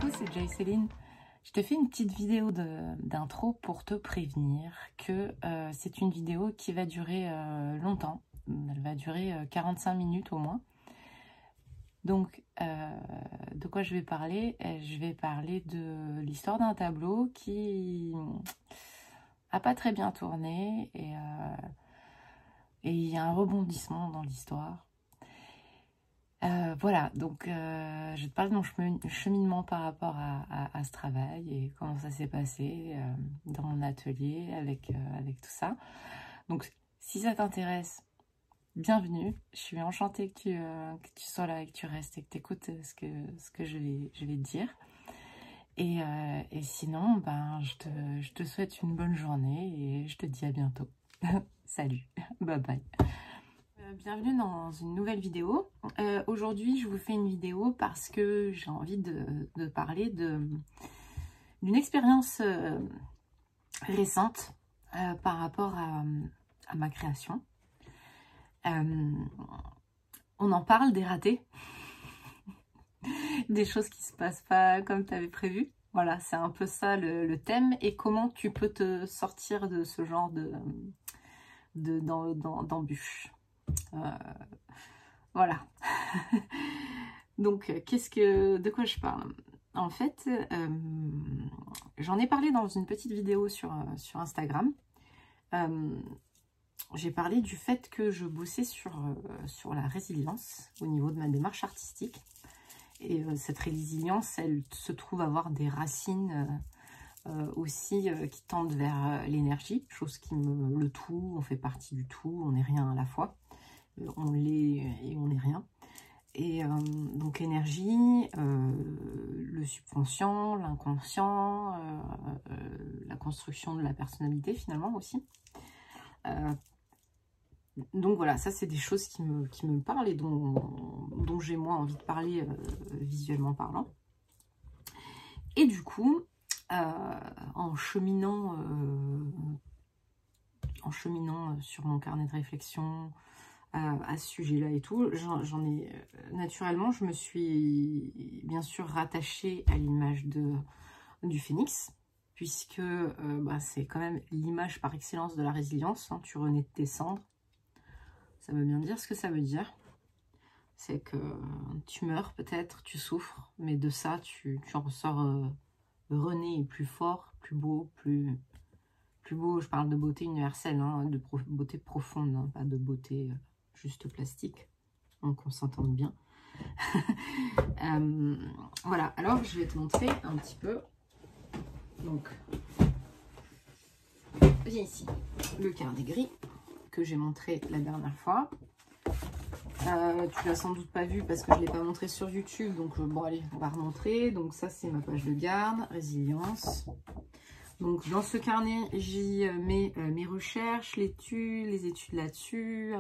Coucou, c'est Joyceline. Je te fais une petite vidéo d'intro pour te prévenir que c'est une vidéo qui va durer longtemps. Elle va durer 45 minutes au moins. Donc, de quoi je vais parler? Je vais parler de l'histoire d'un tableau qui a pas très bien tourné et il y a un rebondissement dans l'histoire. Voilà, donc je te parle de mon cheminement par rapport à ce travail et comment ça s'est passé dans mon atelier avec tout ça. Donc, si ça t'intéresse, bienvenue. Je suis enchantée que tu sois là et que tu restes et que tu écoutes ce que je vais te dire. Et sinon, ben, je te souhaite une bonne journée et je te dis à bientôt. Salut, bye bye. Bienvenue dans une nouvelle vidéo. Aujourd'hui, je vous fais une vidéo parce que j'ai envie de parler d'une expérience récente par rapport à ma création. On en parle des ratés, des choses qui se passent pas comme tu avais prévu. Voilà, c'est un peu ça le thème et comment tu peux te sortir de ce genre d'embûches. Voilà. Donc, de quoi je parle? En fait, j'en ai parlé dans une petite vidéo sur Instagram. J'ai parlé du fait que je bossais sur la résilience au niveau de ma démarche artistique. Et cette résilience, elle se trouve avoir des racines aussi qui tendent vers l'énergie, chose qui le tout, on fait partie du tout, on n'est rien à la fois. On l'est et on n'est rien. Et donc énergie, le subconscient, l'inconscient, la construction de la personnalité finalement aussi. Donc voilà, ça c'est des choses qui me parlent et dont j'ai moins envie de parler visuellement parlant. Et du coup, en cheminant sur mon carnet de réflexion, à ce sujet-là et tout, naturellement, je me suis bien sûr rattachée à l'image du phénix, puisque c'est quand même l'image par excellence de la résilience, hein, tu renais de tes cendres. Ça veut bien dire ce que ça veut dire. C'est que tu meurs peut-être, tu souffres, mais de ça, tu en ressors rené et plus fort, plus beau, plus beau. Je parle de beauté universelle, hein, de beauté profonde, hein, pas de beauté juste plastique, donc on s'entende bien. Voilà, alors je vais te montrer un petit peu. Donc, viens ici, le carnet gris que j'ai montré la dernière fois. Tu l'as sans doute pas vu parce que je ne l'ai pas montré sur YouTube, donc bon allez, on va remontrer. Donc ça c'est ma page de garde, résilience. Donc dans ce carnet, j'y mets mes recherches, les études là-dessus,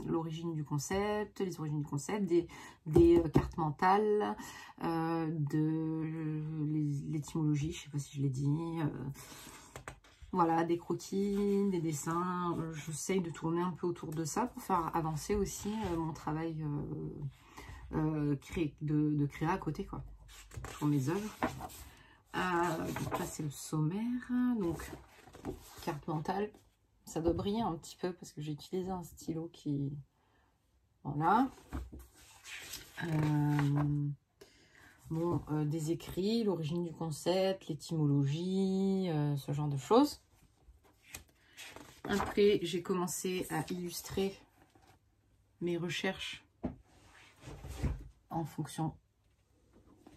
l'origine du concept, les origines du concept, des cartes mentales, l'étymologie, je ne sais pas si je l'ai dit, voilà, des croquis, des dessins. J'essaye de tourner un peu autour de ça pour faire avancer aussi mon travail de créer à côté, quoi, pour mes œuvres. Donc là c'est le sommaire, donc carte mentale, ça doit briller un petit peu parce que j'ai utilisé un stylo qui, voilà, bon, des écrits, l'origine du concept, l'étymologie, ce genre de choses. Après j'ai commencé à illustrer mes recherches en fonction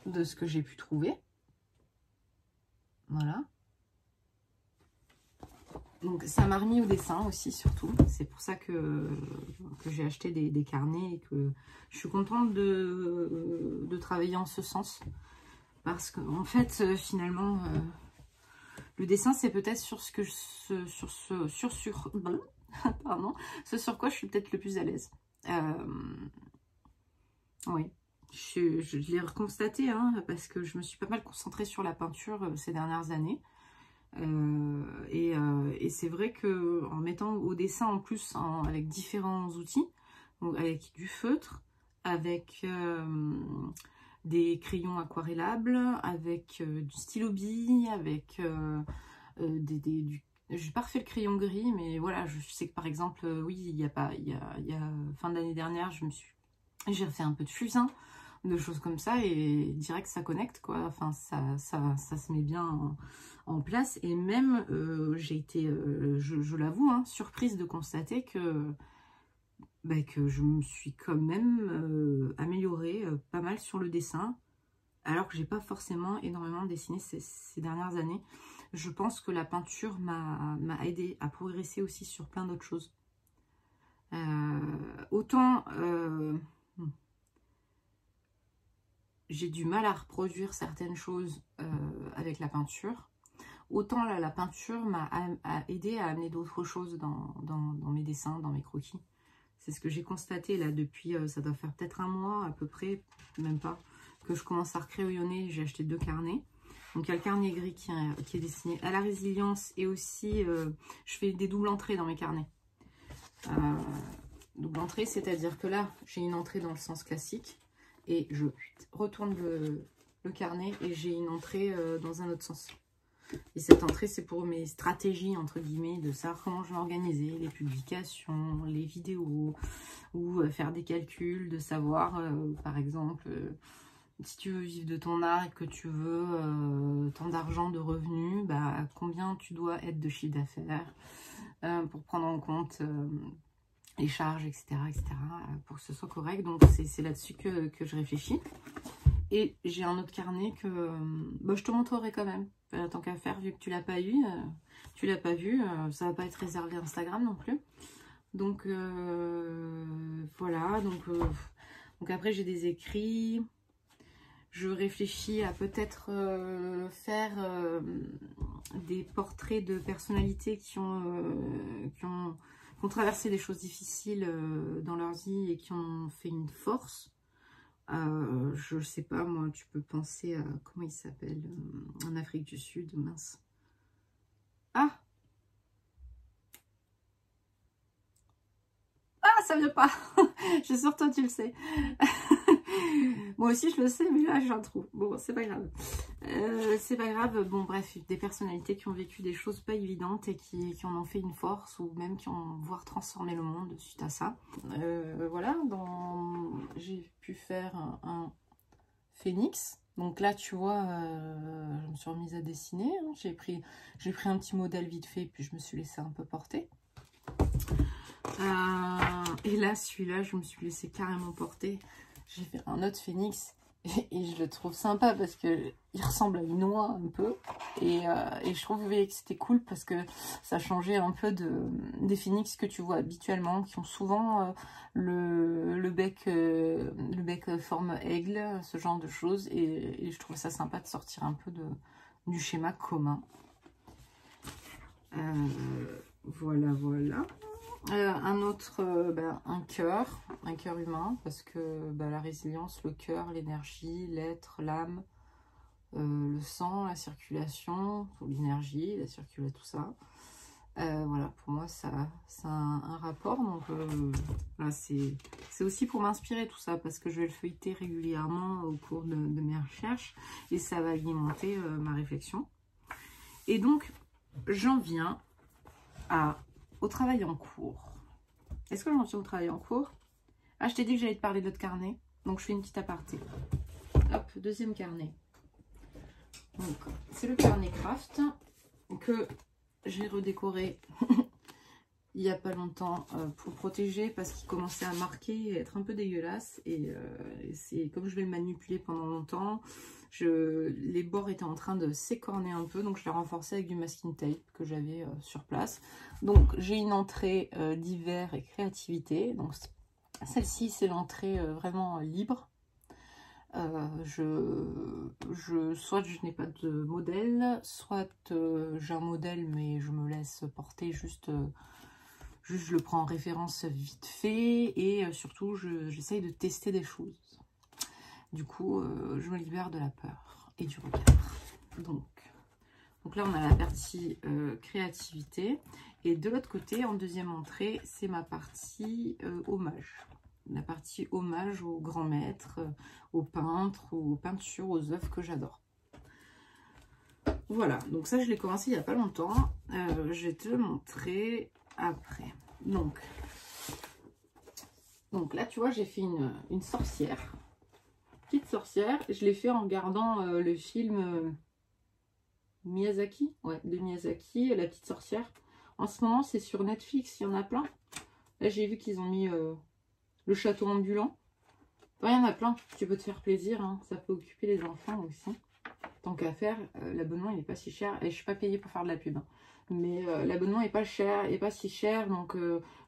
de ce que j'ai pu trouver. Voilà. Donc ça m'a remis au dessin aussi, surtout. C'est pour ça que j'ai acheté des carnets et que je suis contente de travailler en ce sens. Parce qu'en fait, finalement, le dessin, c'est peut-être ce sur quoi je suis peut-être le plus à l'aise. Oui. Je l'ai reconstaté, hein, parce que je me suis pas mal concentrée sur la peinture ces dernières années. Et c'est vrai que en mettant au dessin en plus avec différents outils, donc avec du feutre, avec des crayons aquarellables, avec du stylo bille, avec j'ai pas refait le crayon gris, mais voilà, je sais que par exemple, oui, il y a fin de l'année dernière, j'ai refait un peu de fusain, de choses comme ça, et direct ça connecte, quoi. Enfin, ça se met bien en place. Et même, j'ai été, je l'avoue, hein, surprise de constater que je me suis quand même améliorée pas mal sur le dessin, alors que j'ai pas forcément énormément dessiné ces dernières années. Je pense que la peinture m'a aidé à progresser aussi sur plein d'autres choses. Autant j'ai du mal à reproduire certaines choses avec la peinture, autant là, la peinture m'a aidé à amener d'autres choses dans mes dessins, dans mes croquis. C'est ce que j'ai constaté là depuis, ça doit faire peut-être un mois à peu près, même pas, que je commence à recrayonner. J'ai acheté 2 carnets. Donc il y a le carnet gris qui est dessiné à la résilience, et aussi je fais des doubles entrées dans mes carnets. Double entrée, c'est-à-dire que là j'ai une entrée dans le sens classique et je retourne le carnet et j'ai une entrée dans un autre sens. Et cette entrée, c'est pour mes stratégies, entre guillemets, de savoir comment je vais organiser les publications, les vidéos, ou faire des calculs, de savoir, par exemple, si tu veux vivre de ton art et que tu veux tant d'argent de revenus, bah, combien tu dois être de chiffre d'affaires pour prendre en compte les charges, etc., pour que ce soit correct. Donc, c'est là-dessus que je réfléchis. Et j'ai un autre carnet que je te montrerai quand même. Tant qu'à faire, vu que tu l'as pas eu, ça va pas être réservé à Instagram non plus. Donc voilà, donc après j'ai des écrits. Je réfléchis à peut-être faire des portraits de personnalités qui ont traversé des choses difficiles dans leur vie et qui ont fait une force. Je sais pas, moi, tu peux penser à, comment il s'appelle, en Afrique du Sud, mince. Ah, ça vient pas. Je suis sûre, toi, tu le sais. Moi aussi, je le sais, mais là, j'ai un trou. Bon, c'est pas grave. C'est pas grave. Bon, bref, des personnalités qui ont vécu des choses pas évidentes et qui en ont fait une force, ou même qui ont voire transformé le monde suite à ça. Voilà, j'ai pu faire un phénix. Donc là, tu vois, je me suis remise à dessiner. Hein. J'ai pris un petit modèle vite fait, puis je me suis laissée un peu porter. Et là, celui-là, je me suis laissée carrément porter. J'ai fait un autre phénix et je le trouve sympa parce que il ressemble à une oie un peu. Et je trouvais que c'était cool parce que ça changeait un peu des phénix que tu vois habituellement, qui ont souvent le bec forme aigle, ce genre de choses. Et je trouve ça sympa de sortir un peu du schéma commun. Voilà, voilà. Un autre, un cœur humain, parce que la résilience, le cœur, l'énergie, l'être, l'âme, le sang, la circulation, l'énergie, la circulation, tout ça. Voilà, pour moi, ça a un rapport. Donc, voilà, c'est aussi pour m'inspirer tout ça, parce que je vais le feuilleter régulièrement au cours de mes recherches, et ça va alimenter ma réflexion. Et donc, j'en viens au travail en cours. Est-ce que j'en suis au travail en cours? Ah, je t'ai dit que j'allais te parler de l'autre carnet. Donc, je fais une petite aparté. Hop, deuxième carnet. Donc, c'est le carnet craft que j'ai redécoré il n'y a pas longtemps pour protéger, parce qu'il commençait à marquer et être un peu dégueulasse. Et c'est comme je vais le manipuler pendant longtemps, les bords étaient en train de s'écorner un peu, donc je l'ai renforcé avec du masking tape que j'avais sur place. Donc j'ai une entrée d'hiver et créativité. Donc celle-ci, c'est l'entrée vraiment libre. Soit je n'ai pas de modèle, soit j'ai un modèle mais je me laisse porter, juste je le prends en référence vite fait, et surtout j'essaye de tester des choses. Du coup, je me libère de la peur et du regard. Donc là, on a la partie créativité. Et de l'autre côté, en deuxième entrée, c'est ma partie hommage. la partie hommage aux grands maîtres, aux peintres, aux peintures, aux œuvres que j'adore. Voilà, donc ça je l'ai commencé il n'y a pas longtemps. Je vais te le montrer après. Donc là tu vois, j'ai fait une sorcière, petite sorcière. Je l'ai fait en regardant le film Miyazaki, ouais, de Miyazaki, La petite sorcière. En ce moment c'est sur Netflix, il y en a plein. Là j'ai vu qu'ils ont mis le château ambulant. Ouais, il y en a plein, tu peux te faire plaisir, hein. Ça peut occuper les enfants aussi. Tant qu'à faire, l'abonnement il n'est pas si cher. Et je suis pas payée pour faire de la pub, hein. Mais l'abonnement est pas cher, et pas si cher. Donc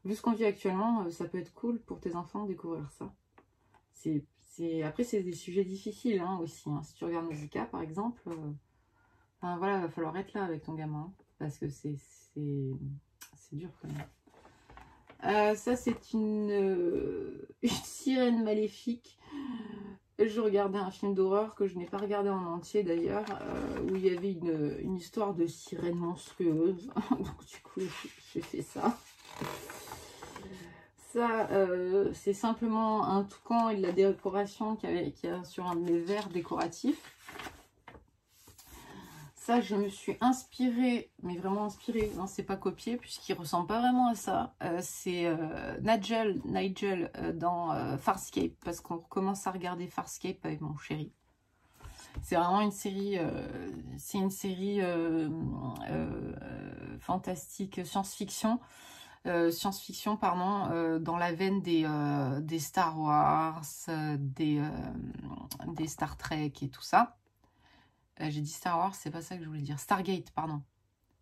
vu ce qu'on vit actuellement, ça peut être cool pour tes enfants de découvrir ça. Après c'est des sujets difficiles, hein, aussi, hein. Si tu regardes Nausicaa par exemple, enfin, voilà, il va falloir être là avec ton gamin, hein, parce que c'est dur quand même. Ça c'est une sirène maléfique. Je regardais un film d'horreur que je n'ai pas regardé en entier d'ailleurs, où il y avait une histoire de sirène monstrueuse. Donc du coup, j'ai fait ça. Ça, c'est simplement un toucan et de la décoration qu'il y a sur un de mes verres décoratifs. Ça, je me suis inspirée, mais vraiment inspirée, non, c'est pas copié, puisqu'il ressemble pas vraiment à ça. C'est Nigel dans Farscape, parce qu'on commence à regarder Farscape avec mon chéri. C'est vraiment une série, fantastique, science-fiction, dans la veine des Star Wars, des Star Trek et tout ça. J'ai dit Star Wars, c'est pas ça que je voulais dire. Stargate, pardon.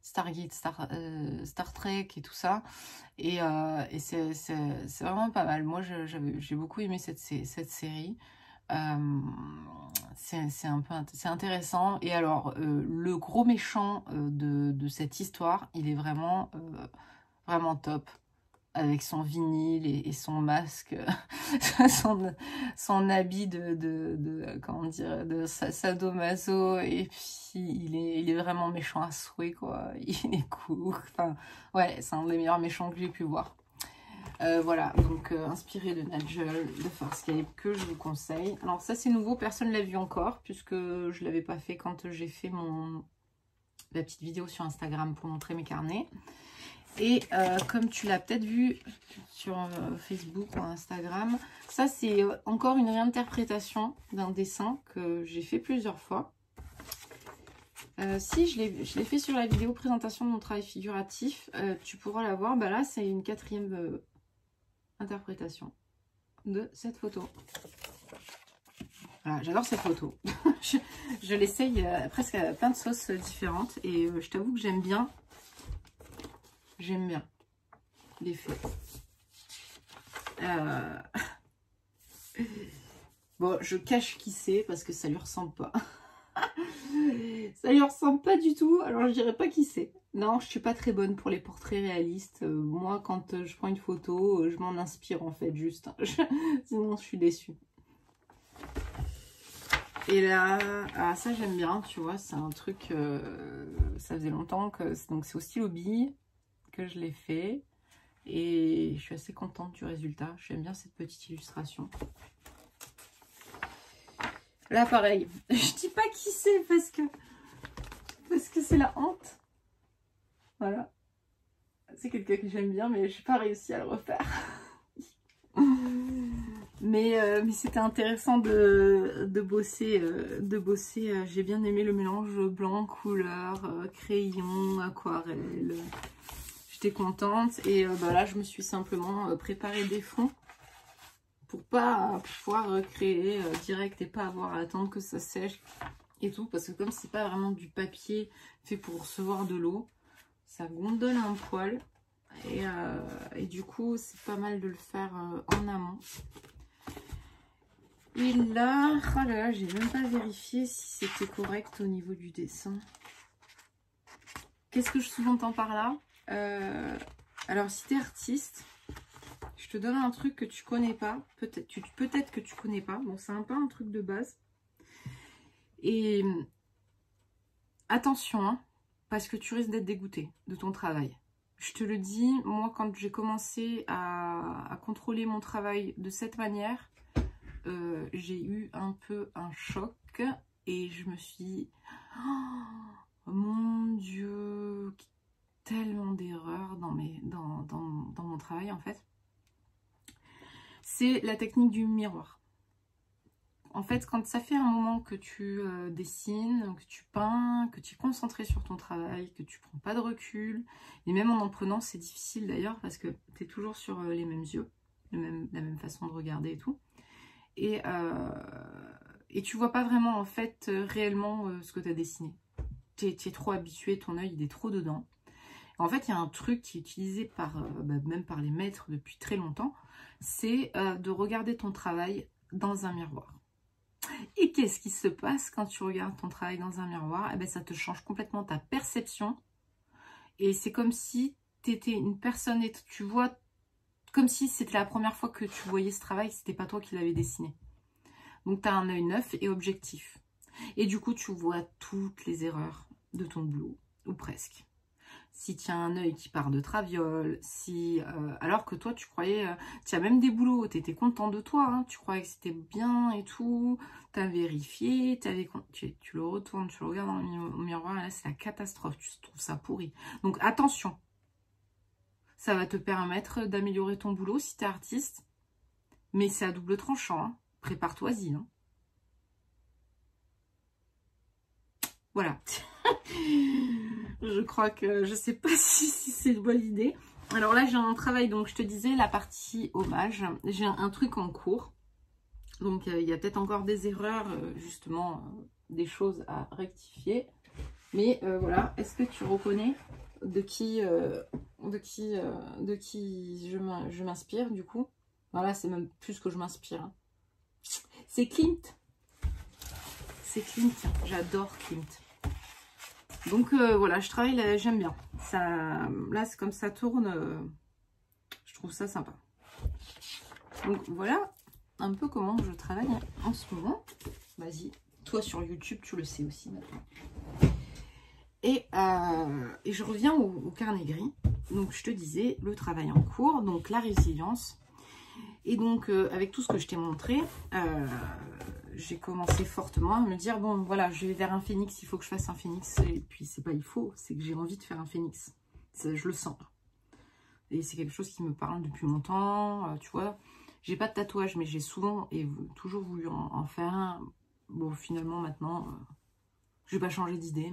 Stargate, Star Trek et tout ça. Et c'est vraiment pas mal. Moi, j'ai beaucoup aimé cette série. C'est intéressant. Et alors, le gros méchant de cette histoire, il est vraiment, vraiment top. Avec son vinyle et son masque, son habit comment dire, de sadomaso, et puis il est vraiment méchant à souhait, quoi. Il est cool, enfin ouais, c'est un des meilleurs méchants que j'ai pu voir. Voilà, donc inspiré de Nigel de Farscape, que je vous conseille. Alors ça c'est nouveau, personne ne l'a vu encore, puisque je l'avais pas fait quand j'ai fait la petite vidéo sur Instagram pour montrer mes carnets. Et comme tu l'as peut-être vu sur Facebook ou Instagram, ça c'est encore une réinterprétation d'un dessin que j'ai fait plusieurs fois. Si je l'ai fait sur la vidéo présentation de mon travail figuratif, tu pourras la voir. Bah là c'est une quatrième interprétation de cette photo. Voilà, j'adore cette photo. je l'essaye presque à plein de sauces différentes, et je t'avoue que j'aime bien. J'aime bien l'effet. Bon, je cache qui c'est parce que ça lui ressemble pas. Ça lui ressemble pas du tout. Alors je dirais pas qui c'est. Non, je suis pas très bonne pour les portraits réalistes. Moi, quand je prends une photo, je m'en inspire en fait, juste. Sinon, je suis déçue. Et là, ah, ça j'aime bien, tu vois, c'est un truc, ça faisait longtemps que, donc c'est au stylo bille que je l'ai fait, et je suis assez contente du résultat. J'aime bien cette petite illustration. Là pareil, je dis pas qui c'est parce que c'est la honte. Voilà, c'est quelqu'un que j'aime bien, mais j'ai pas réussi à le refaire. Mais c'était intéressant de bosser. J'ai bien aimé le mélange blanc, couleur, crayon, aquarelle. J'étais contente. Et là, je me suis simplement préparé des fonds pour pas pouvoir créer direct et pas avoir à attendre que ça sèche et tout. Parce que comme c'est pas vraiment du papier fait pour recevoir de l'eau, ça gondole un poil. Et du coup, c'est pas mal de le faire en amont. Et là, oh là là, j'ai même pas vérifié si c'était correct au niveau du dessin. Qu'est-ce que je sous-entends par là? Alors, si tu es artiste, je te donne un truc que tu connais pas. Peut-être que tu connais pas. Bon, c'est un peu un truc de base. Et attention, hein, parce que tu risques d'être dégoûté de ton travail. je te le dis, moi quand j'ai commencé à contrôler mon travail de cette manière, j'ai eu un peu un choc et je me suis dit, oh, mon Dieu, tellement d'erreurs dans mon travail en fait. C'est la technique du miroir. En fait, quand ça fait un moment que tu dessines, que tu peins, que tu es concentré sur ton travail, que tu prends pas de recul, et même en prenant, c'est difficile d'ailleurs parce que tu es toujours sur les mêmes yeux, la même façon de regarder et tout. Et tu vois pas vraiment en fait réellement ce que tu as dessiné. Tu es trop habitué, ton œil il est trop dedans. En fait, il y a un truc qui est utilisé même par les maîtres depuis très longtemps, c'est de regarder ton travail dans un miroir. Et qu'est-ce qui se passe quand tu regardes ton travail dans un miroir? Eh bien, ça te change complètement ta perception. Et c'est comme si tu étais une personne et tu vois, comme si c'était la première fois que tu voyais ce travail, c'était pas toi qui l'avais dessiné. Donc, tu as un œil neuf et objectif. Et du coup, tu vois toutes les erreurs de ton boulot, ou presque. Si tu as un œil qui part de traviole, alors que toi tu croyais, tu as même des boulots, tu étais content de toi, hein, tu croyais que c'était bien et tout, tu as vérifié, tu le retournes, tu le regardes dans le miroir, et là c'est la catastrophe, tu trouves ça pourri. Donc attention, ça va te permettre d'améliorer ton boulot si tu es artiste, mais c'est à double tranchant, hein. Prépare-toi-y. Hein. Voilà. Je crois que je sais pas si c'est une bonne idée. Alors là, j'ai un travail, donc je te disais, la partie hommage. J'ai un truc en cours. Donc il y a peut-être encore des erreurs, justement, des choses à rectifier. Mais voilà, est-ce que tu reconnais de qui je m'inspire du coup? Voilà, c'est même plus que je m'inspire. Hein. C'est Klimt. C'est Klimt, j'adore Klimt. Donc voilà, je travaille, j'aime bien. Ça, là, c'est comme ça tourne, je trouve ça sympa. Donc voilà un peu comment je travaille en ce moment. Vas-y, toi sur YouTube, tu le sais aussi maintenant. Et je reviens au carnet gris. Donc je te disais, le travail en cours, donc la résilience. Et donc avec tout ce que je t'ai montré, j'ai commencé fortement à me dire, bon voilà, je vais vers un phénix, il faut que je fasse un phénix. Et puis c'est pas il faut, c'est que j'ai envie de faire un phénix. Ça, je le sens. Et c'est quelque chose qui me parle depuis longtemps, tu vois. J'ai pas de tatouage, mais j'ai souvent et toujours voulu en faire un. Bon, finalement, maintenant, je vais pas changer d'idée,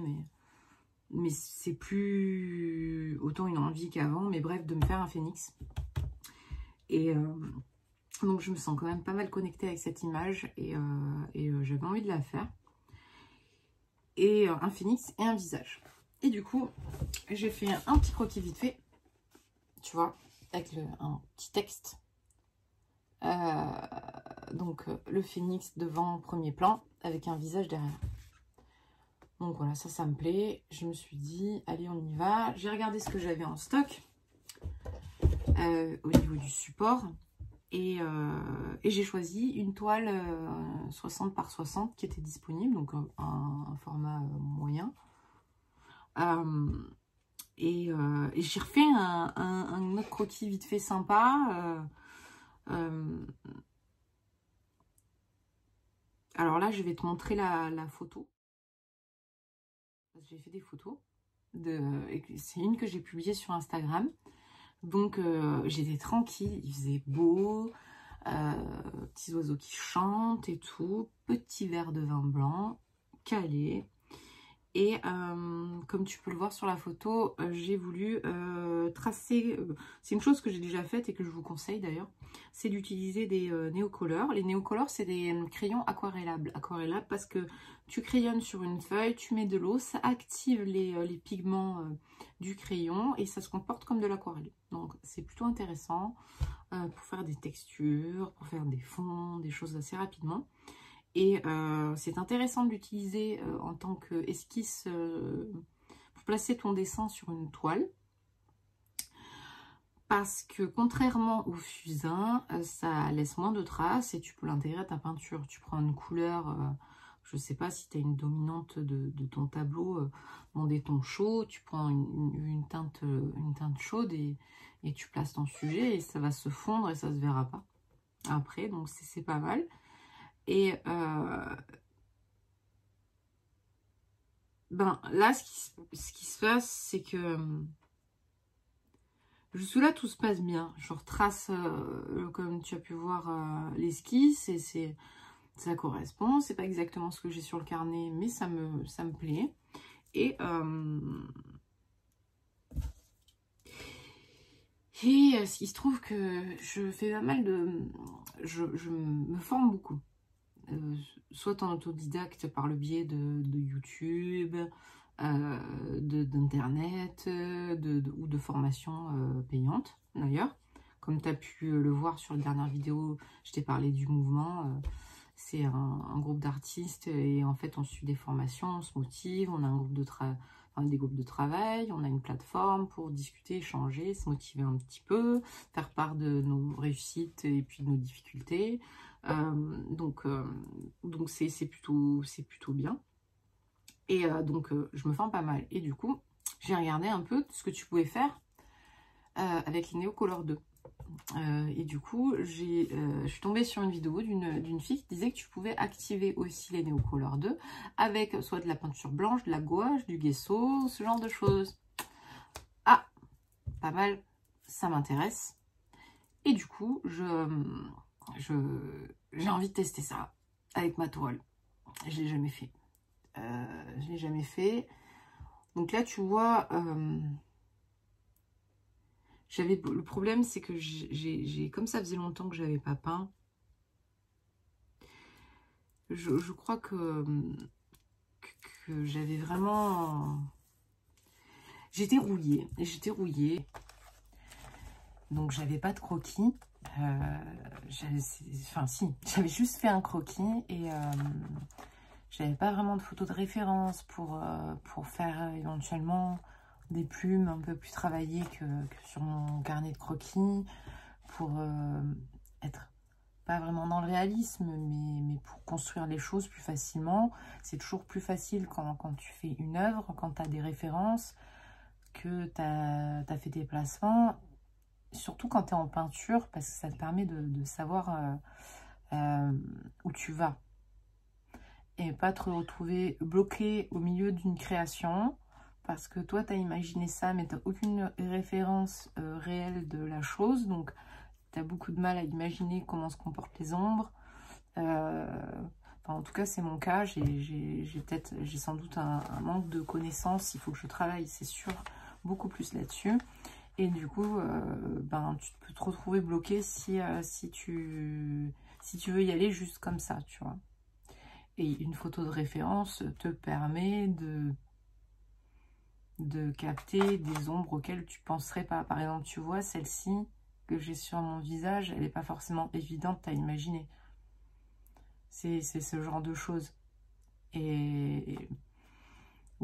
mais c'est plus autant une envie qu'avant. Mais bref, de me faire un phénix. Et donc, je me sens quand même pas mal connectée avec cette image et j'avais envie de la faire. Et un phénix et un visage. Et du coup, j'ai fait un petit croquis vite fait, tu vois, avec un petit texte. Donc, le phénix devant, premier plan, avec un visage derrière. Donc voilà, ça me plaît. Je me suis dit, allez, on y va. J'ai regardé ce que j'avais en stock au niveau du support. Et j'ai choisi une toile 60 par 60 qui était disponible, donc un format moyen. Et j'ai refait un autre croquis vite fait sympa. Alors là, je vais te montrer la photo. J'ai fait des photos. C'est une que j'ai publiée sur Instagram. Donc, j'étais tranquille, il faisait beau. Petits oiseaux qui chantent et tout. Petit verre de vin blanc, calé. Et comme tu peux le voir sur la photo, j'ai voulu tracer, c'est une chose que j'ai déjà faite et que je vous conseille d'ailleurs, c'est d'utiliser des néocolores. Les néocolores, c'est des crayons aquarellables. Aquarellables parce que tu crayonnes sur une feuille, tu mets de l'eau, ça active les pigments du crayon et ça se comporte comme de l'aquarelle. Donc c'est plutôt intéressant pour faire des textures, pour faire des fonds, des choses assez rapidement. Et c'est intéressant de l'utiliser en tant qu'esquisse pour placer ton dessin sur une toile. Parce que contrairement au fusain, ça laisse moins de traces et tu peux l'intégrer à ta peinture. Tu prends une couleur je ne sais pas si tu as une dominante de ton tableau dans des tons chauds, tu prends une teinte chaude et tu places ton sujet et ça va se fondre et ça ne se verra pas après, donc c'est pas mal. Et ben là, ce qui se passe, c'est que jusque-là, tout se passe bien. Je retrace, comme tu as pu voir, l'esquisse et ça correspond. C'est pas exactement ce que j'ai sur le carnet, mais ça me plaît. Et il se trouve que je fais pas mal de... Je me forme beaucoup. Soit en autodidacte par le biais de YouTube, d'internet ou de formations payantes d'ailleurs. Comme tu as pu le voir sur la dernière vidéo, je t'ai parlé du mouvement. C'est un groupe d'artistes et en fait on suit des formations, on se motive, on a un groupe des groupes de travail, on a une plateforme pour discuter, échanger, se motiver un petit peu, faire part de nos réussites et puis de nos difficultés. Donc c'est plutôt bien. Et donc je me forme pas mal. Et du coup, j'ai regardé un peu ce que tu pouvais faire avec les Neocolor 2. Et du coup, je suis tombée sur une vidéo d'une fille qui disait que tu pouvais activer aussi les Neocolor 2 avec soit de la peinture blanche, de la gouache, du gesso, ce genre de choses. Ah, pas mal, ça m'intéresse. Et du coup, j'ai envie de tester ça avec ma toile. Je l'ai jamais fait. Je l'ai jamais fait. Donc là, tu vois, le problème, c'est que comme ça faisait longtemps que j'avais pas peint, je crois que j'avais vraiment... J'étais rouillée. Donc j'avais pas de croquis. Enfin si, j'avais juste fait un croquis et j'avais pas vraiment de photos de référence pour faire éventuellement des plumes un peu plus travaillées que sur mon carnet de croquis, pour être pas vraiment dans le réalisme, mais pour construire les choses plus facilement. C'est toujours plus facile quand tu fais une œuvre, quand tu as des références, que tu as fait des placements, surtout quand tu es en peinture, parce que ça te permet de savoir où tu vas. Et pas te retrouver bloqué au milieu d'une création, parce que toi, tu as imaginé ça, mais tu n'as aucune référence réelle de la chose, donc tu as beaucoup de mal à imaginer comment se comportent les ombres. Enfin, en tout cas, c'est mon cas. J'ai sans doute un manque de connaissances. Il faut que je travaille, c'est sûr, beaucoup plus là-dessus. Et du coup, ben, tu peux te retrouver bloqué si tu veux y aller juste comme ça, tu vois. Et une photo de référence te permet de capter des ombres auxquelles tu penserais pas. Par exemple, tu vois, celle-ci que j'ai sur mon visage, elle n'est pas forcément évidente à imaginer. C'est ce genre de choses. Ou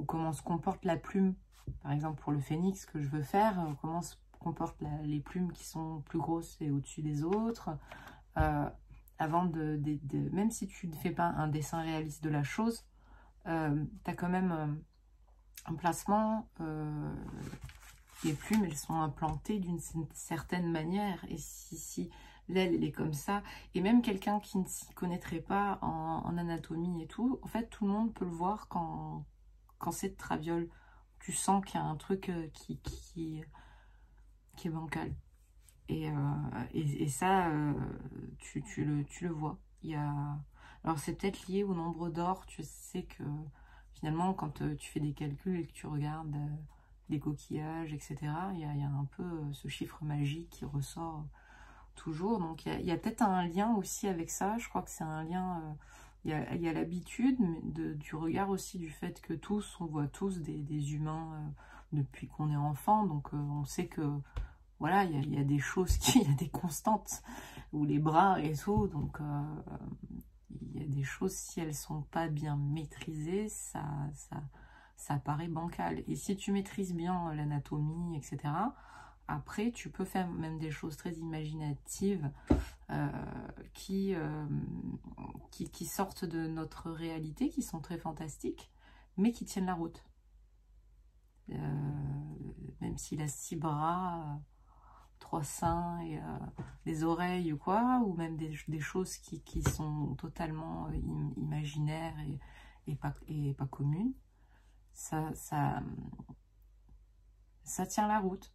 comment se comporte la plume. Par exemple, pour le phénix que je veux faire, comment se comportent les plumes qui sont plus grosses et au-dessus des autres. Avant même si tu ne fais pas un dessin réaliste de la chose, tu as quand même un placement. Les plumes, elles sont implantées d'une certaine manière. Et si l'aile, elle est comme ça, et même quelqu'un qui ne s'y connaîtrait pas en anatomie et tout, en fait, tout le monde peut le voir quand c'est de traviole. Tu sens qu'il y a un truc qui est bancal. Et ça, tu le vois. Alors, c'est peut-être lié au nombre d'or. Tu sais que finalement, quand tu fais des calculs et que tu regardes des coquillages, etc., il y a un peu ce chiffre magique qui ressort toujours. Donc, il y a peut-être un lien aussi avec ça. Je crois que c'est un lien... il y a l'habitude du regard aussi, du fait que on voit tous des humains depuis qu'on est enfant. Donc, on sait que... Voilà, il y a des choses, il y a des constantes, ou les bras et tout, donc il y a des choses, si elles sont pas bien maîtrisées, ça paraît bancal. Et si tu maîtrises bien l'anatomie, etc., Après, tu peux faire même des choses très imaginatives qui sortent de notre réalité, qui sont très fantastiques, mais qui tiennent la route. Même s'il a 6 bras, 3 seins et des oreilles ou quoi, ou même des choses qui sont totalement imaginaires et pas communes, ça tient la route.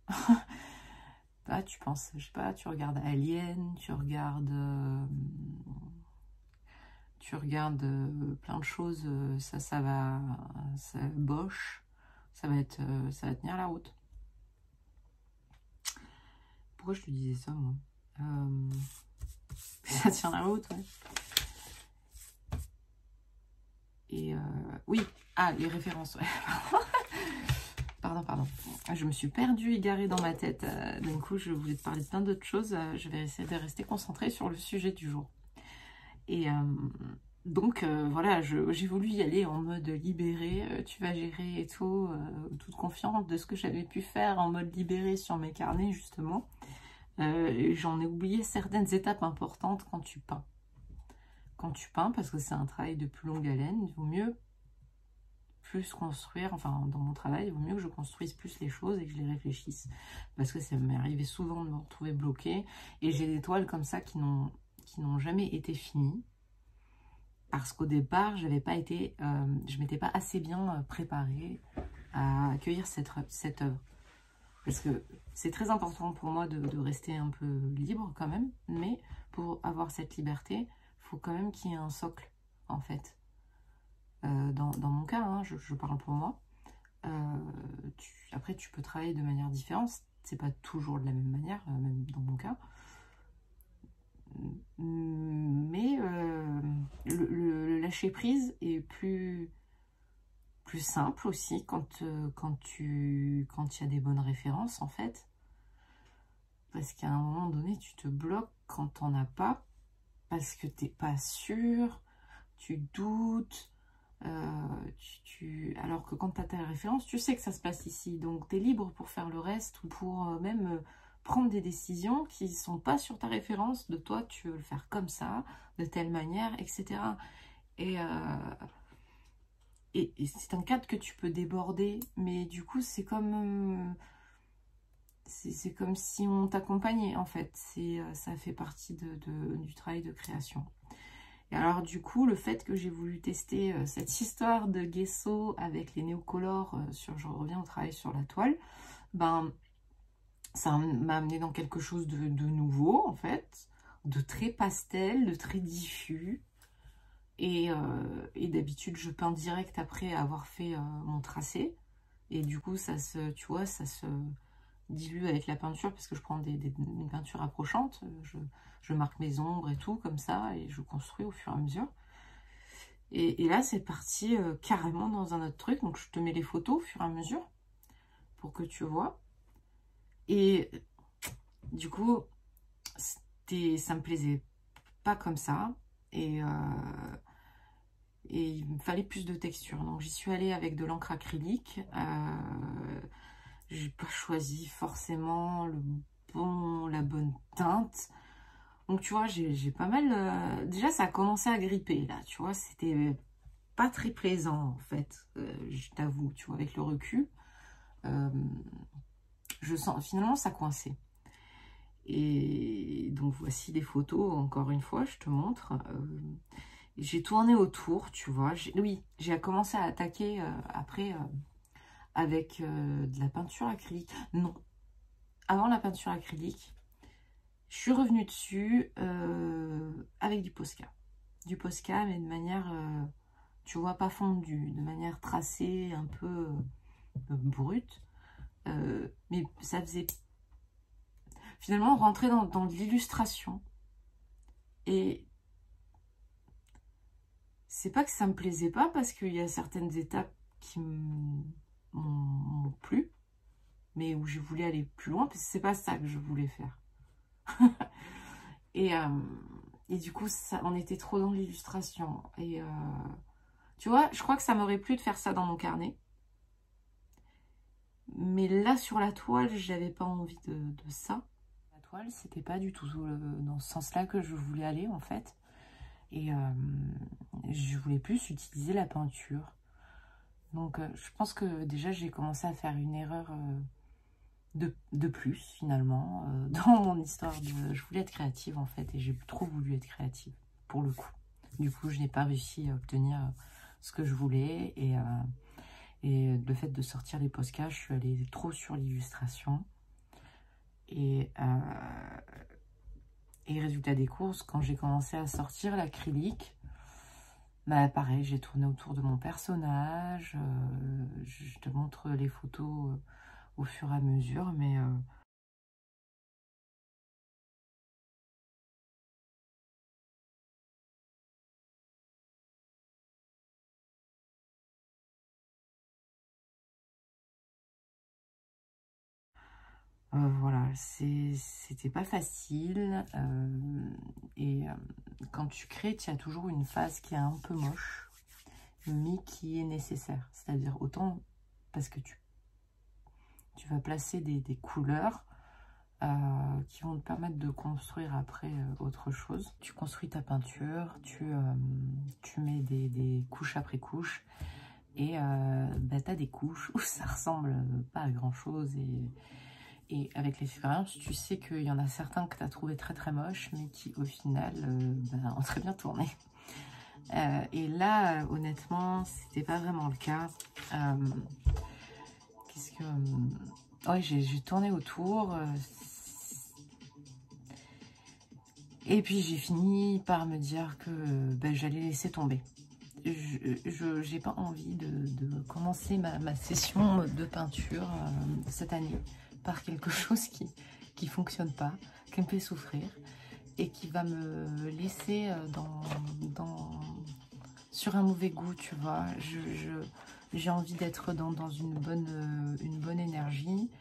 Ah, tu penses, je sais pas, tu regardes Alien, tu regardes plein de choses, Bosch, ça va tenir la route. Pourquoi je te disais ça, moi? Ça tient la route, ouais. Et oui, les références, ouais. Pardon. Je me suis perdue, égarée dans ma tête. D'un coup, je voulais te parler de plein d'autres choses. Je vais essayer de rester concentrée sur le sujet du jour. Et donc, voilà, j'ai voulu y aller en mode libéré. Tu vas gérer et tout, toute confiante de ce que j'avais pu faire en mode libéré sur mes carnets, justement. J'en ai oublié certaines étapes importantes quand tu peins. Parce que c'est un travail de plus longue haleine, il vaut mieux plus construire, enfin dans mon travail, il vaut mieux que je construise plus les choses et que je les réfléchisse. Parce que ça m'est arrivé souvent de me retrouver bloquée. Et j'ai des toiles comme ça qui n'ont jamais été finies. Parce qu'au départ, je m'étais pas assez bien préparée à accueillir cette œuvre. Parce que c'est très important pour moi de rester un peu libre quand même. Mais pour avoir cette liberté, il faut quand même qu'il y ait un socle, en fait. Dans mon cas, hein, je parle pour moi. Après, tu peux travailler de manière différente. C'est pas toujours de la même manière, même dans mon cas. Mais le lâcher prise est plus simple aussi quand il y a des bonnes références, en fait. Parce qu'à un moment donné, tu te bloques quand t'en as pas, parce que t'es pas sûr, tu doutes. Alors que quand tu as ta référence, tu sais que ça se passe ici. Donc, tu es libre pour faire le reste ou pour même prendre des décisions qui ne sont pas sur ta référence. De toi, tu veux le faire comme ça, de telle manière, etc. Et c'est un cadre que tu peux déborder. Mais du coup, c'est comme si on t'accompagnait, en fait. Ça fait partie du travail de création. Et alors du coup, le fait que j'ai voulu tester cette histoire de gesso avec les néocolores, je reviens au travail sur la toile, ben ça m'a amené dans quelque chose de nouveau en fait, de très pastel, de très diffus. Et d'habitude, je peins direct après avoir fait mon tracé. Et du coup, tu vois, ça se dilue avec la peinture parce que je prends une peinture approchante. Je marque mes ombres et tout comme ça et je construis au fur et à mesure. Et là, c'est parti carrément dans un autre truc. Donc, je te mets les photos au fur et à mesure pour que tu vois. Et du coup, ça me plaisait pas comme ça. Et il me fallait plus de texture. Donc, j'y suis allée avec de l'encre acrylique. J'ai pas choisi forcément la bonne teinte. Donc, tu vois, j'ai pas mal... déjà, ça a commencé à gripper, là. Tu vois, c'était pas très plaisant, en fait. Je t'avoue, tu vois, avec le recul. Je sens... Finalement, ça coinçait. Et donc, voici des photos, encore une fois, je te montre. J'ai tourné autour, tu vois. Oui, j'ai commencé à attaquer après avec de la peinture acrylique. Non, avant la peinture acrylique, je suis revenue dessus avec du Posca. Du Posca, mais de manière, tu vois, pas fondue, de manière tracée, un peu brute. Mais ça faisait finalement rentrer dans l'illustration. Et c'est pas que ça me plaisait pas, parce qu'il y a certaines étapes qui m'ont plu, mais où je voulais aller plus loin, parce que c'est pas ça que je voulais faire. et du coup, on était trop dans l'illustration. Et tu vois, je crois que ça m'aurait plu de faire ça dans mon carnet. Mais là, sur la toile, j'avais pas envie de ça. La toile, c'était pas du tout dans ce sens-là que je voulais aller, en fait. Et je voulais plus utiliser la peinture. Donc, je pense que déjà, j'ai commencé à faire une erreur de plus, finalement, dans mon histoire. Je voulais être créative, en fait, et j'ai trop voulu être créative, pour le coup. Du coup, je n'ai pas réussi à obtenir ce que je voulais. Et le fait de sortir les postcards, je suis allée trop sur l'illustration. Et résultat des courses, quand j'ai commencé à sortir l'acrylique, bah pareil, j'ai tourné autour de mon personnage. Je te montre les photos au fur et à mesure, mais voilà, c'était pas facile. Quand tu crées, tu as toujours une phase qui est un peu moche, mais qui est nécessaire. C'est-à-dire autant parce que tu vas placer des couleurs qui vont te permettre de construire après autre chose. Tu construis ta peinture, tu mets des couches après couches, et bah, tu as des couches où ça ressemble pas à grand chose, et avec l'expérience, tu sais qu'il y en a certains que tu as trouvé très très moches, mais qui au final bah, ont très bien tourné. Et là, honnêtement, c'était pas vraiment le cas. Qu'est-ce que... ouais, j'ai tourné autour. Et puis j'ai fini par me dire que ben, j'allais laisser tomber. Je n'ai pas envie de commencer ma session de peinture cette année par quelque chose qui ne fonctionne pas, qui me fait souffrir et qui va me laisser sur un mauvais goût, tu vois. J'ai envie d'être dans une bonne énergie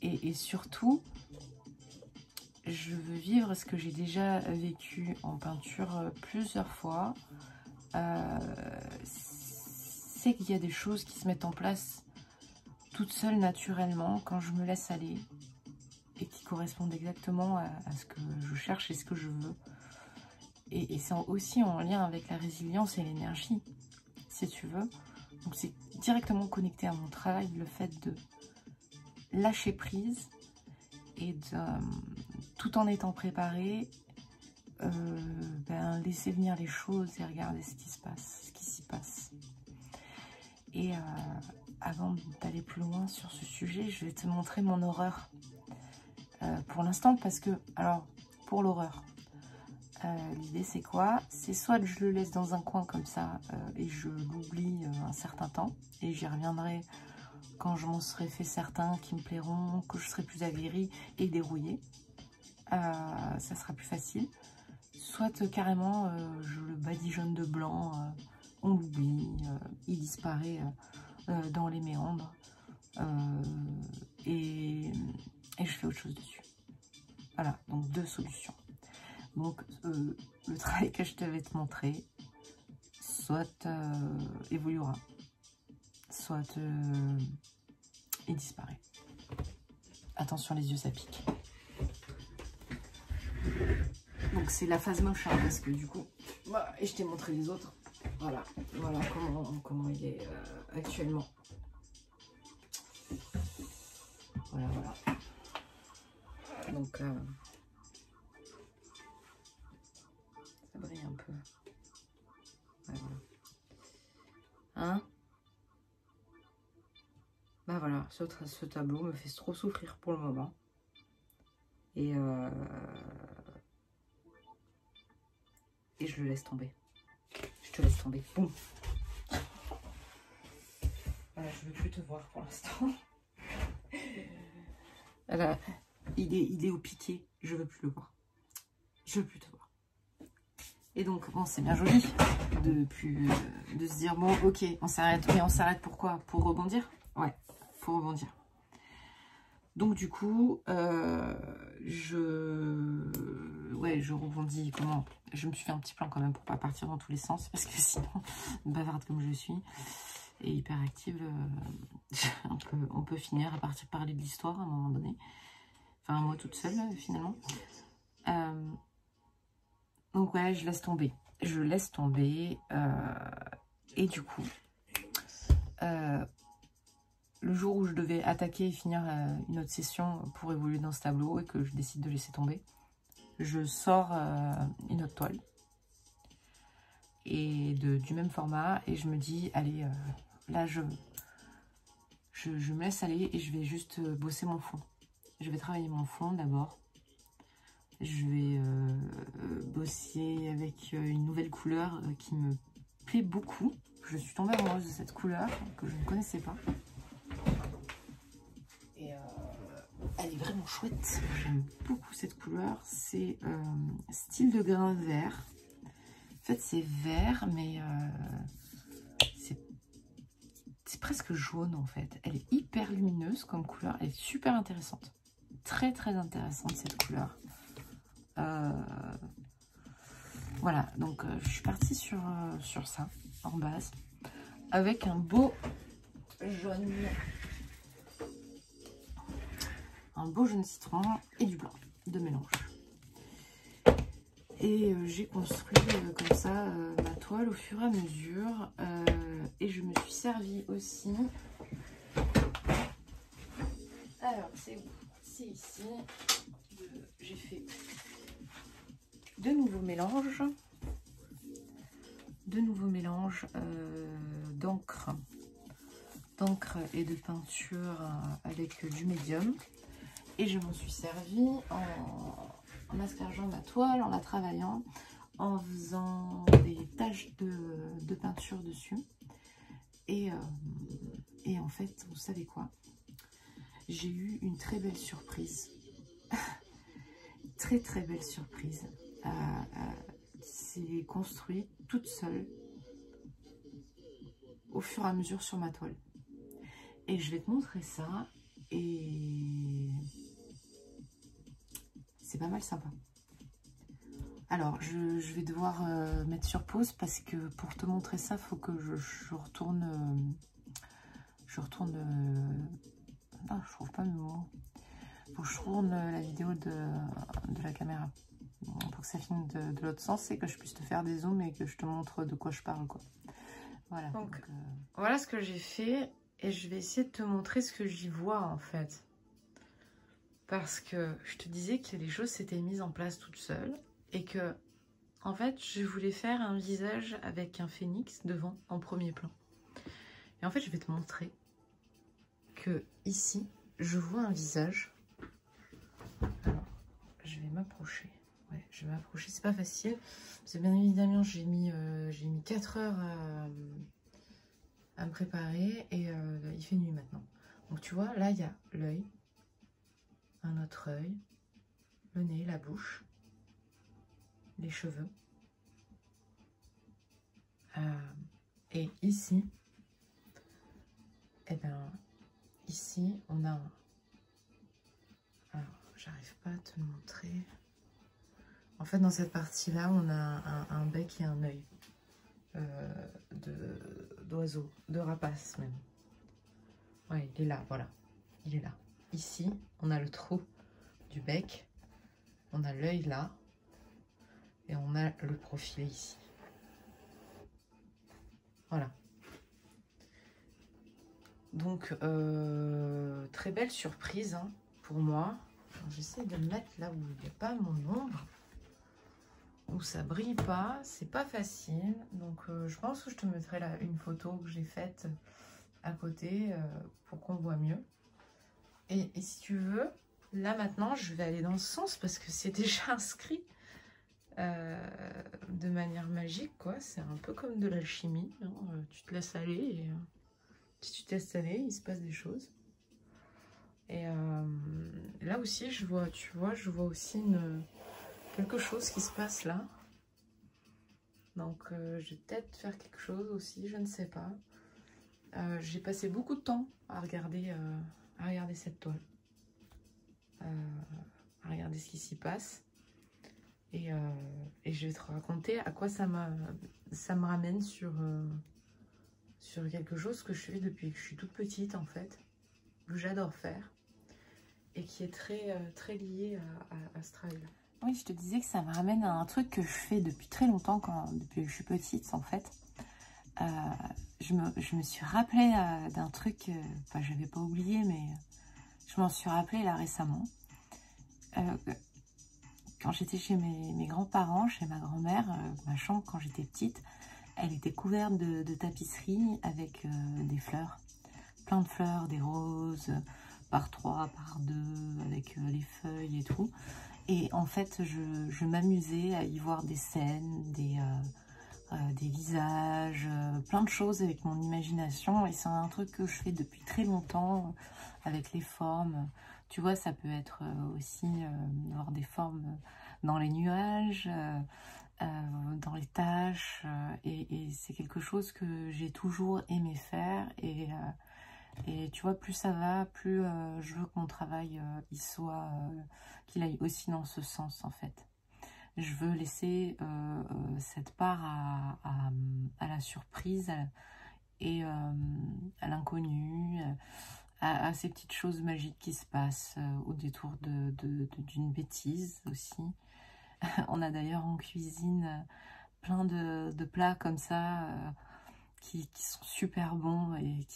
et surtout, je veux vivre ce que j'ai déjà vécu en peinture plusieurs fois. C'est qu'il y a des choses qui se mettent en place toutes seules naturellement quand je me laisse aller et qui correspondent exactement à ce que je cherche et ce que je veux. Et c'est aussi en lien avec la résilience et l'énergie, si tu veux. Donc c'est directement connecté à mon travail, le fait de lâcher prise et tout en étant préparé, ben, laisser venir les choses et regarder ce qui se passe, ce qui s'y passe. Et avant d'aller plus loin sur ce sujet, je vais te montrer mon horreur pour l'instant, parce que, alors, pour l'horreur, l'idée c'est quoi? C'est soit je le laisse dans un coin comme ça et je l'oublie un certain temps, et j'y reviendrai quand je m'en serai fait certains qui me plairont, que je serai plus aguerrie et dérouillée. Ça sera plus facile. Soit carrément je le badigeonne de blanc, on l'oublie, il disparaît dans les méandres et je fais autre chose dessus. Voilà, donc deux solutions. Donc le travail que je devais te montrer, soit évoluera, soit il disparaît. Attention les yeux, ça pique. Donc c'est la phase moche, hein, parce que du coup, voilà, et je t'ai montré les autres. Voilà comment il est actuellement. Voilà. Donc ça brille un peu. Ouais, voilà. Hein? Bah voilà, ce tableau me fait trop souffrir pour le moment. Et je le laisse tomber. Je te laisse tomber. Boum. Voilà, je ne veux plus te voir pour l'instant. Voilà, il est au piqué. Je ne veux plus le voir. Je ne veux plus te voir. Et donc, bon, c'est bien joli de se dire, bon, ok, on s'arrête. Mais on s'arrête pourquoi? Pour rebondir? Ouais, pour rebondir. Donc, du coup, je rebondis. Comment? Je me suis fait un petit plan quand même pour pas partir dans tous les sens, parce que sinon, bavarde comme je suis. et hyperactive, on peut finir à partir de parler de l'histoire à un moment donné. Enfin, moi toute seule, finalement. Donc ouais, je laisse tomber. Je laisse tomber. Et du coup, le jour où je devais attaquer et finir une autre session pour évoluer dans ce tableau et que je décide de laisser tomber, je sors une autre toile et du même format et je me dis, allez, là je me laisse aller et je vais juste bosser mon fond. Je vais travailler mon fond d'abord. Je vais bosser avec une nouvelle couleur qui me plaît beaucoup. Je suis tombée amoureuse de cette couleur que je ne connaissais pas. Et elle est vraiment chouette. J'aime beaucoup cette couleur. C'est style de grain vert. En fait, c'est vert, mais c'est presque jaune en fait. Elle est hyper lumineuse comme couleur. Elle est super intéressante. Très très intéressante cette couleur. Voilà, donc je suis partie sur ça en base avec un beau jaune, citron et du blanc de mélange. Et j'ai construit comme ça ma toile au fur et à mesure. Et je me suis servi aussi. Alors, c'est où? C'est ici. J'ai fait de nouveaux mélanges. D'encre et de peinture avec du médium. Et je m'en suis servi en aspergeant ma toile, en la travaillant, en faisant des taches de peinture dessus. Et en fait, vous savez quoi? J'ai eu une très belle surprise. Très très belle surprise. C'est construit toute seule au fur et à mesure sur ma toile. Et je vais te montrer ça. Et c'est pas mal sympa. Alors, je vais devoir mettre sur pause parce que pour te montrer ça, il faut que je retourne... Ah, je trouve pas le mot. Faut que je tourne la vidéo de la caméra. Pour que ça filme de l'autre sens et que je puisse te faire des zooms et que je te montre de quoi je parle, quoi. Voilà. Donc voilà ce que j'ai fait. Et je vais essayer de te montrer ce que j'y vois, en fait. Parce que je te disais que les choses s'étaient mises en place toutes seules. Et que, en fait, je voulais faire un visage avec un phénix devant, en premier plan. Et en fait, je vais te montrer que ici, je vois un visage. Alors, je vais m'approcher. Ouais, je vais m'approcher. C'est pas facile. Parce que bien évidemment, j'ai mis 4 heures à me préparer. Et il fait nuit maintenant. Donc, tu vois, là, il y a l'œil. Un autre œil. Le nez, la bouche. Les cheveux. Et ici, eh ben, ici, on a... Alors, j'arrive pas à te le montrer. En fait, dans cette partie-là, on a un bec et un œil d'oiseau, de rapace même. Ouais, il est là, voilà. Il est là. Ici, on a le trou du bec. On a l'œil là. Et on a le profil ici. Voilà. Donc, très belle surprise hein, pour moi. J'essaie de le mettre là où il n'y a pas mon ombre. Où ça brille pas. C'est pas facile. Donc, je pense que je te mettrai là une photo que j'ai faite à côté pour qu'on voit mieux. Et si tu veux, là maintenant, je vais aller dans ce sens parce que c'est déjà inscrit de manière magique, quoi. C'est un peu comme de l'alchimie. Hein. Tu te laisses aller et si tu te laisses aller, il se passe des choses. Et là aussi, je vois, tu vois, je vois aussi quelque chose qui se passe là. Donc, je vais peut-être faire quelque chose aussi, je ne sais pas. J'ai passé beaucoup de temps à regarder cette toile. À regarder ce qui s'y passe. Et je vais te raconter à quoi ça me ramène sur sur quelque chose que je fais depuis que je suis toute petite en fait, que j'adore faire et qui est très lié à ce travail-là. Oui, je te disais que ça me ramène à un truc que je fais depuis très longtemps, depuis que je suis petite en fait. Je me suis rappelé d'un truc, enfin j'avais pas oublié, mais je m'en suis rappelé là récemment. Quand j'étais chez mes grands-parents, chez ma grand-mère, ma chambre quand j'étais petite, elle était couverte de tapisseries avec des fleurs. Plein de fleurs, des roses, par 3, par 2, avec les feuilles et tout. Et en fait, je m'amusais à y voir des scènes, des visages, plein de choses avec mon imagination. Et c'est un truc que je fais depuis très longtemps, avec les formes. Tu vois, ça peut être aussi avoir des formes dans les nuages, dans les taches. Et c'est quelque chose que j'ai toujours aimé faire. Et tu vois, plus ça va, plus je veux que mon travail qu'il aille aussi dans ce sens en fait. Je veux laisser cette part à la surprise et à l'inconnu, à ces petites choses magiques qui se passent au détour d'une bêtise aussi. On a d'ailleurs en cuisine plein de plats comme ça qui sont super bons et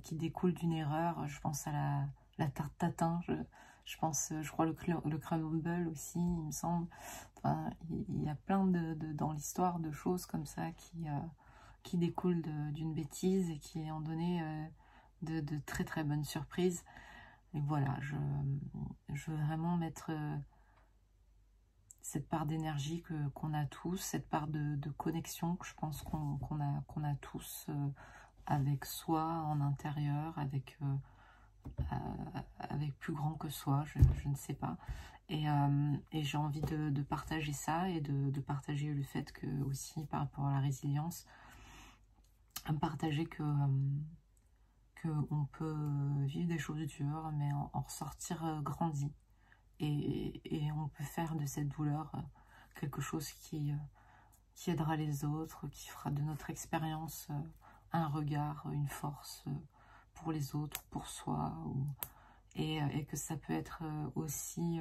qui découlent d'une erreur. Je pense à la tarte tatin, je pense, je crois le crumble aussi, il me semble. Enfin, il y a plein dans l'histoire de choses comme ça qui découlent d'une bêtise et qui ont donné de très très bonnes surprises. Et voilà, je veux vraiment mettre cette part d'énergie qu'on a tous, cette part de connexion que je pense qu'on a tous avec soi en intérieur, avec plus grand que soi, je ne sais pas. Et j'ai envie de partager ça et de partager le fait que aussi par rapport à la résilience, partager que on peut vivre des choses dures, mais en ressortir grandi. Et on peut faire de cette douleur quelque chose qui aidera les autres, qui fera de notre expérience un regard, une force pour les autres, pour soi, et que ça peut être aussi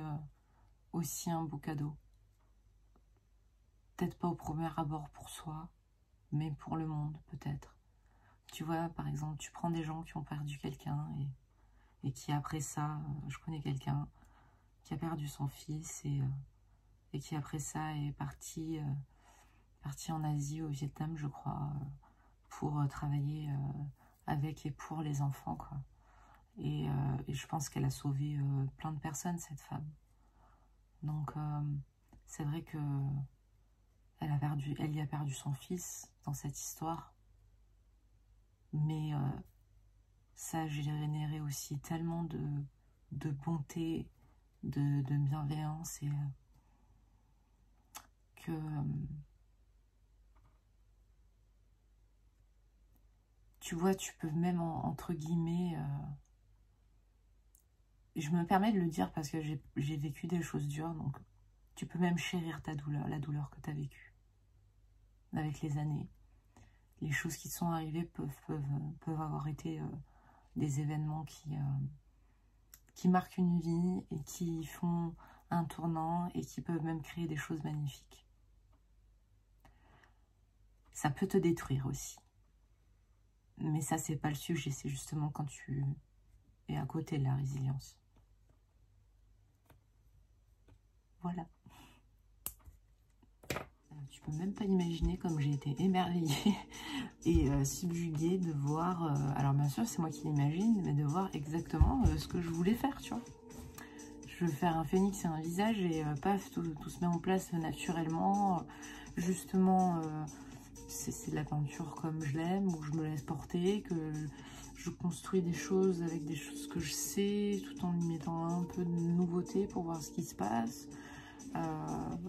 un beau cadeau. Peut-être pas au premier abord pour soi, mais pour le monde peut-être. Tu vois, par exemple, tu prends des gens qui ont perdu quelqu'un et qui après ça, je connais quelqu'un qui a perdu son fils et qui après ça est parti en Asie, au Vietnam, je crois, pour travailler avec et pour les enfants, quoi. Et je pense qu'elle a sauvé plein de personnes, cette femme. Donc, c'est vrai que elle y a perdu son fils dans cette histoire. Mais ça a généré aussi tellement de bonté, de bienveillance et que tu vois, tu peux même entre guillemets, je me permets de le dire parce que j'ai vécu des choses dures, donc tu peux même chérir ta douleur, la douleur que tu as vécue avec les années. Les choses qui te sont arrivées peuvent avoir été des événements qui marquent une vie et qui font un tournant et qui peuvent même créer des choses magnifiques. Ça peut te détruire aussi. Mais ça, c'est pas le sujet, c'est justement quand tu es à côté de la résilience. Voilà. Tu peux même pas imaginer comme j'ai été émerveillée et subjuguée de voir... alors bien sûr, c'est moi qui l'imagine, mais de voir exactement ce que je voulais faire, tu vois. Je veux faire un phénix et un visage et paf, tout se met en place naturellement. Justement, c'est de la peinture comme je l'aime, où je me laisse porter, que je construis des choses avec des choses que je sais, tout en y mettant un peu de nouveauté pour voir ce qui se passe.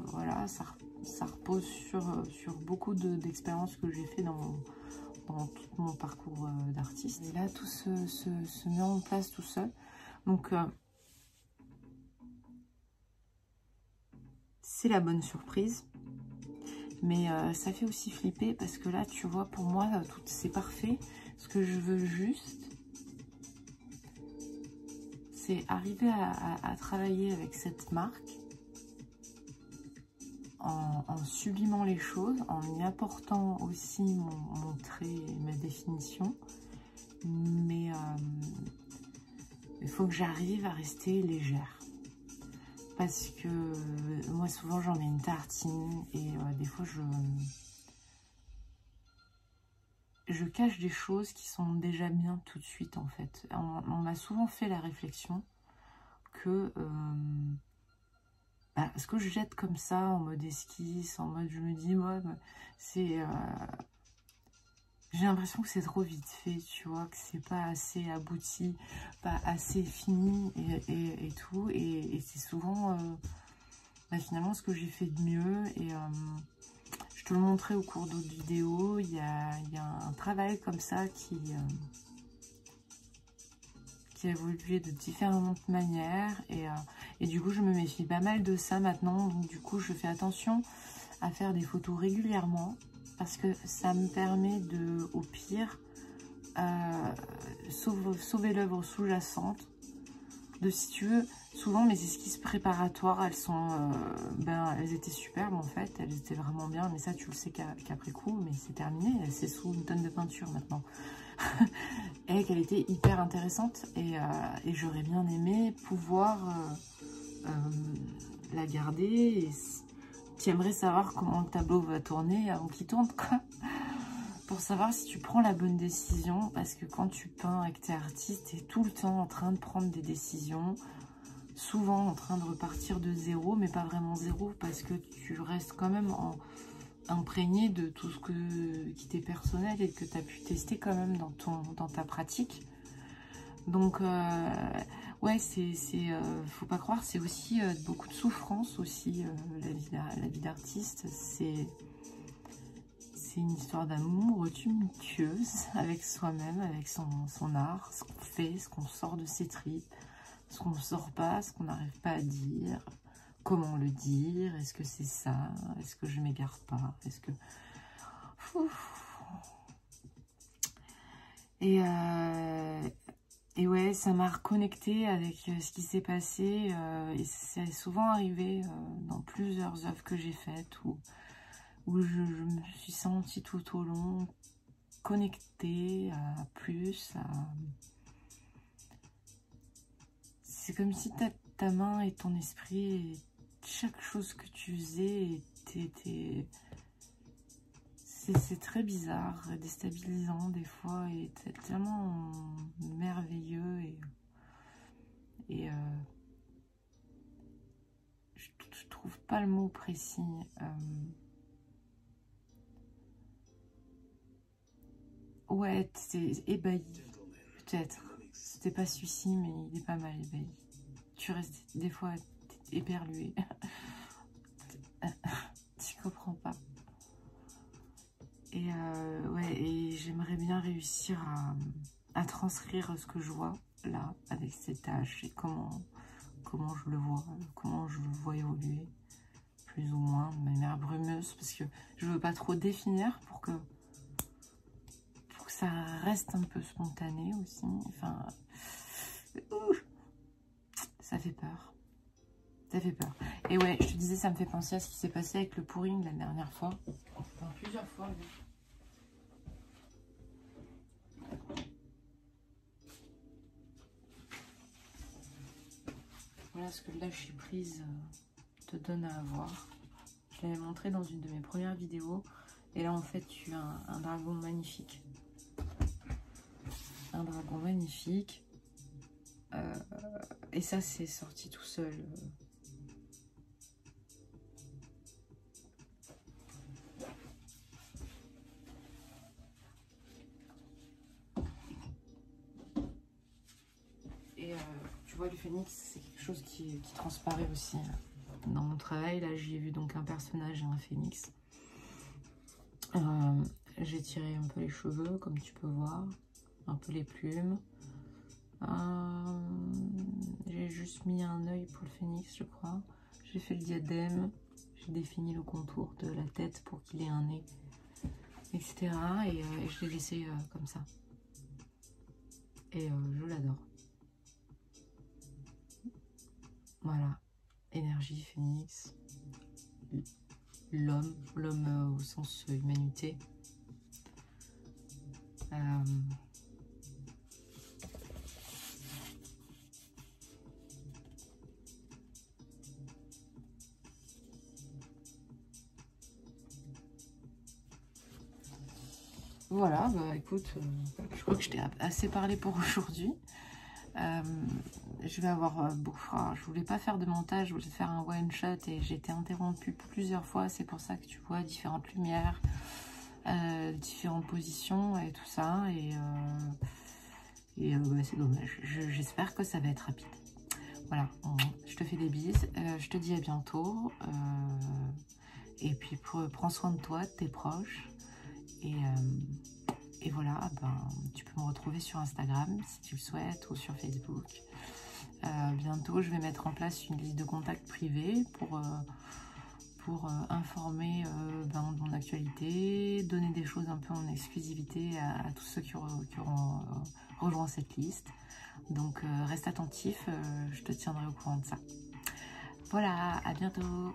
Voilà, ça repose sur beaucoup d'expériences que j'ai fait dans tout mon parcours d'artiste. Et là, tout se met en place tout seul. Donc, c'est la bonne surprise. Mais ça fait aussi flipper parce que là, tu vois, pour moi, tout c'est parfait. Ce que je veux juste, c'est arriver à travailler avec cette marque en sublimant les choses, en y apportant aussi mon trait et ma définition. Mais il faut que j'arrive à rester légère. Parce que moi, souvent, j'en mets une tartine et des fois, je cache des choses qui sont déjà bien tout de suite, en fait. On m'a souvent fait la réflexion que ce que je jette comme ça, en mode esquisse, en mode, je me dis, ouais, c'est... j'ai l'impression que c'est trop vite fait, tu vois, que c'est pas assez abouti, pas assez fini et tout. Et c'est souvent, finalement, ce que j'ai fait de mieux. Et je te le montrais au cours d'autres vidéos. Il y a un travail comme ça qui a évolué de différentes manières. Et du coup, je me méfie pas mal de ça maintenant. Donc, du coup, je fais attention à faire des photos régulièrement. Parce que ça me permet de, au pire, sauver l'œuvre sous-jacente. De, si tu veux, souvent mes esquisses préparatoires, elles sont, elles étaient superbes en fait, elles étaient vraiment bien, mais ça tu le sais qu'après coup, mais c'est terminé, c'est sous une tonne de peinture maintenant. Et qu'elle était hyper intéressante et j'aurais bien aimé pouvoir la garder. Et tu aimerais savoir comment le tableau va tourner avant qu'il tourne, quoi. Pour savoir si tu prends la bonne décision. Parce que quand tu peins et que tu es artiste, tu es tout le temps en train de prendre des décisions. Souvent en train de repartir de zéro, mais pas vraiment zéro. Parce que tu restes quand même imprégné de tout ce qui t'est personnel et que tu as pu tester quand même dans ta pratique. Donc, ouais, faut pas croire, c'est aussi beaucoup de souffrance aussi, la vie d'artiste. C'est une histoire d'amour tumultueuse avec soi-même, avec son art, ce qu'on fait, ce qu'on sort de ses tripes, ce qu'on ne sort pas, ce qu'on n'arrive pas à dire, comment le dire, est-ce que c'est ça, est-ce que je m'égare pas, est-ce que... Et ouais, ça m'a reconnecté avec ce qui s'est passé et c'est souvent arrivé dans plusieurs œuvres que j'ai faites où je me suis sentie tout au long connectée à plus. C'est comme si ta main et ton esprit, et chaque chose que tu faisais, c'est très bizarre, déstabilisant des fois, et tellement merveilleux. Et je trouve pas le mot précis. Ouais, t'es ébahi, peut-être. C'était pas celui-ci, mais il est pas mal ébahi. Tu restes des fois éperlué. Tu comprends pas. Et ouais, et j'aimerais bien réussir à transcrire ce que je vois là, avec ces tâches, et comment je le vois, comment je le vois évoluer, plus ou moins, de manière brumeuse, parce que je veux pas trop définir pour que ça reste un peu spontané aussi. Enfin, ça fait peur. Ça fait peur. Et ouais, je te disais, ça me fait penser à ce qui s'est passé avec le pouring la dernière fois. Enfin, plusieurs fois. Voilà ce que le lâcher prise te donne à avoir. Je l'avais montré dans une de mes premières vidéos. Et là, en fait, tu as un dragon magnifique. Un dragon magnifique. Et ça, c'est sorti tout seul. Et tu vois, le phénix, c'est quelque chose qui transparaît aussi dans mon travail. Là, j'y ai vu donc un personnage et un phénix. J'ai tiré un peu les cheveux, comme tu peux voir. Un peu les plumes. J'ai juste mis un œil pour le phénix, je crois. J'ai fait le diadème. J'ai défini le contour de la tête pour qu'il ait un nez, etc. Et je l'ai laissé comme ça. Et je l'adore. Voilà. Énergie, phénix. L'homme au sens humanité. Voilà, bah écoute, je crois que je t'ai assez parlé pour aujourd'hui. Je vais avoir je voulais pas faire de montage, je voulais faire un one shot et j'ai été interrompue plusieurs fois. C'est pour ça que tu vois différentes lumières, différentes positions et tout ça. Et bah, c'est dommage. J'espère que ça va être rapide. Voilà, je te fais des bises. Je te dis à bientôt. Et puis prends soin de toi, de tes proches. Et voilà, ben, tu peux me retrouver sur Instagram si tu le souhaites ou sur Facebook. Bientôt, je vais mettre en place une liste de contacts privés pour informer ben, de mon actualité, donner des choses un peu en exclusivité à tous ceux qui auront rejoint cette liste. Donc, reste attentif, je te tiendrai au courant de ça. Voilà, à bientôt.